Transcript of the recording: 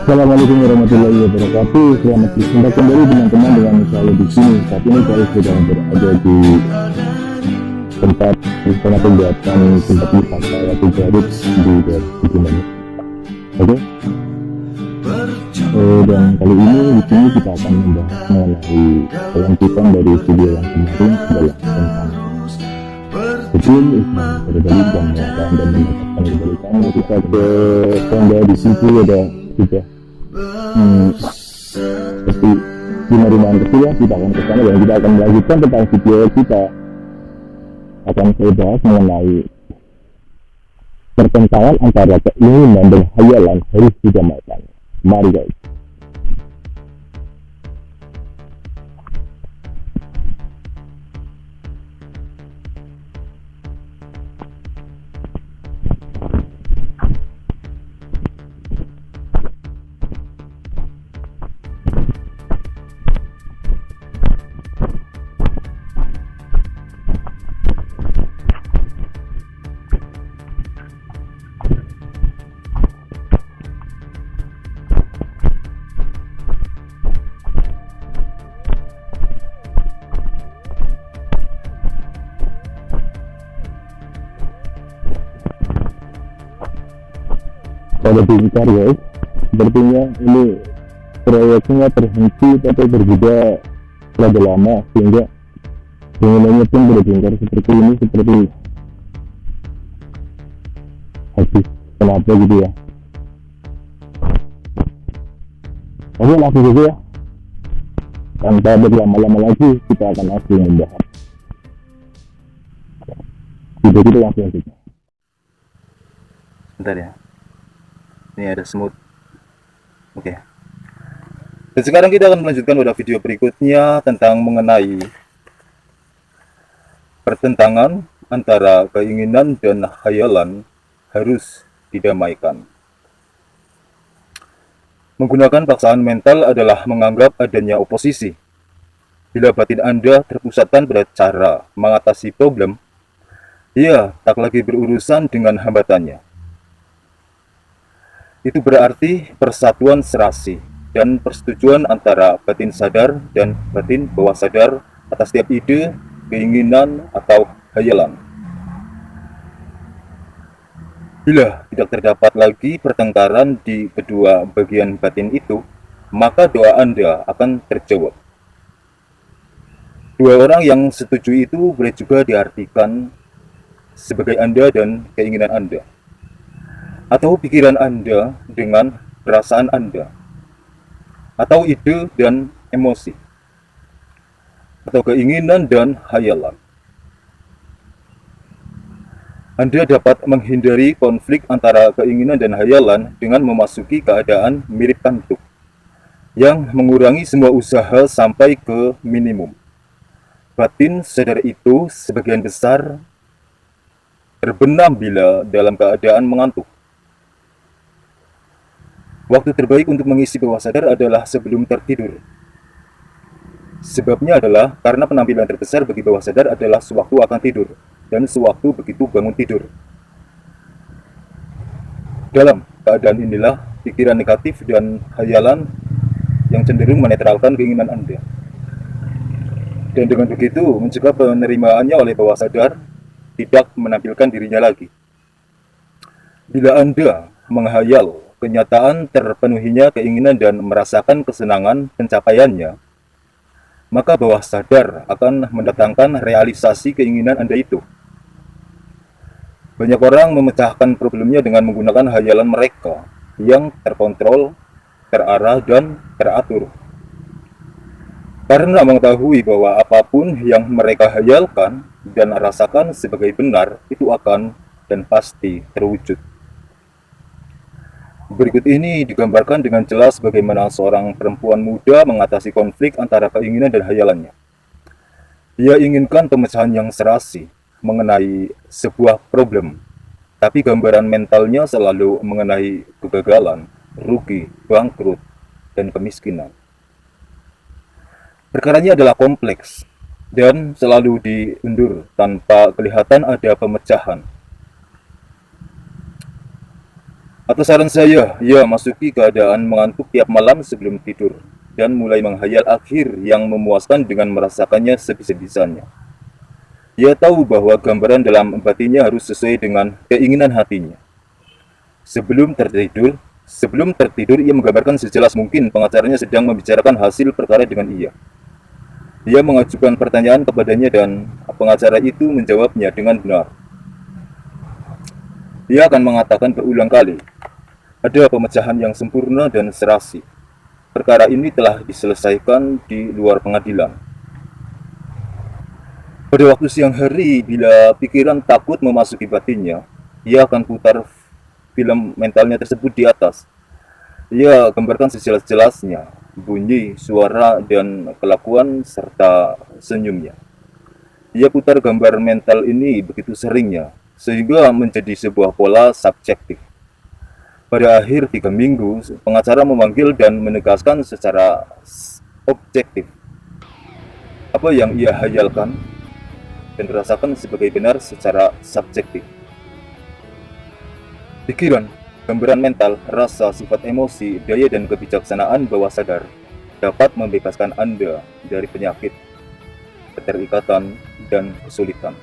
Assalamualaikum warahmatullahi wabarakatuh. Selamat berjumpa kembali teman-teman dengan saya di sini. Saat ini saya sedang berada di tempat rencana kegiatan tempat wisata yaitu Garut di daerah Kuningan. Oke. Dan kali ini di sini kita akan membahas mengenai kelanjutan dari video yang kemarin adalah tentang sebelum Islam berbalik dan mengatakan dan mendapatkan kebalikan. Kita ke tangga di situ ada sudah seperti di rumahan kecil, kita akan ke sana dan kita akan melanjutkan tentang video kita. Akan saya bahas mengenai pertentangan antara keinginan dan khayalan harus didamaikan. Mari guys. Pada bingkar guys, sepertinya ini proyeknya terhenti atau berbeda terlalu lama sehingga bangunannya pun berbingkar seperti ini, seperti habis kenapa gitu ya. Oke, langsung saja ya, tanpa berlama-lama lagi kita akan langsung membahas video kita langsung saja. Bentar ya, ini ada semut. Oke. Dan sekarang kita akan melanjutkan pada video berikutnya tentang mengenai pertentangan antara keinginan dan khayalan harus didamaikan. Menggunakan paksaan mental adalah menganggap adanya oposisi. Bila batin Anda terpusatkan pada cara mengatasi problem, ia tak lagi berurusan dengan hambatannya. Itu berarti persatuan serasi dan persetujuan antara batin sadar dan batin bawah sadar atas setiap ide, keinginan, atau khayalan. Bila tidak terdapat lagi pertengkaran di kedua bagian batin itu, maka doa Anda akan terjawab. Dua orang yang setuju itu boleh juga diartikan sebagai Anda dan keinginan Anda, atau pikiran Anda dengan perasaan Anda, atau ide dan emosi, atau keinginan dan khayalan. Anda dapat menghindari konflik antara keinginan dan khayalan dengan memasuki keadaan mirip kantuk, yang mengurangi semua usaha sampai ke minimum. Batin sadar itu sebagian besar terbenam bila dalam keadaan mengantuk. Waktu terbaik untuk mengisi bawah sadar adalah sebelum tertidur. Sebabnya adalah karena penampilan terbesar bagi bawah sadar adalah sewaktu akan tidur dan sewaktu begitu bangun tidur. Dalam keadaan inilah pikiran negatif dan khayalan yang cenderung menetralkan keinginan Anda. Dan dengan begitu mencegah penerimaannya oleh bawah sadar tidak menampilkan dirinya lagi. Bila Anda menghayal kenyataan terpenuhinya keinginan dan merasakan kesenangan pencapaiannya, maka bawah sadar akan mendatangkan realisasi keinginan Anda itu. Banyak orang memecahkan problemnya dengan menggunakan hayalan mereka yang terkontrol, terarah, dan teratur. Karena mengetahui bahwa apapun yang mereka hayalkan dan rasakan sebagai benar, itu akan dan pasti terwujud. Berikut ini digambarkan dengan jelas bagaimana seorang perempuan muda mengatasi konflik antara keinginan dan khayalannya. Ia inginkan pemecahan yang serasi mengenai sebuah problem, tapi gambaran mentalnya selalu mengenai kegagalan, rugi, bangkrut, dan kemiskinan. Perkaranya adalah kompleks dan selalu diundur tanpa kelihatan ada pemecahan. Atas saran saya, ia masuki keadaan mengantuk tiap malam sebelum tidur dan mulai menghayal akhir yang memuaskan dengan merasakannya sebisa-bisanya. Ia tahu bahwa gambaran dalam batinnya harus sesuai dengan keinginan hatinya. Sebelum tertidur, ia menggambarkan sejelas mungkin pengacaranya sedang membicarakan hasil perkara dengan ia. Ia mengajukan pertanyaan kepadanya dan pengacara itu menjawabnya dengan benar. Ia akan mengatakan berulang kali, ada pemecahan yang sempurna dan serasi. Perkara ini telah diselesaikan di luar pengadilan. Pada waktu siang hari, bila pikiran takut memasuki batinnya, ia akan putar film mentalnya tersebut di atas. Ia gambarkan sejelas-jelasnya, bunyi, suara, dan kelakuan, serta senyumnya. Ia putar gambar mental ini begitu seringnya, sehingga menjadi sebuah pola subjektif. Pada akhir 3 minggu, pengacara memanggil dan menegaskan secara objektif apa yang ia hayalkan dan rasakan sebagai benar secara subjektif. Pikiran, gambaran mental, rasa, sifat emosi, daya dan kebijaksanaan bawah sadar dapat membebaskan Anda dari penyakit, keterikatan, dan kesulitan.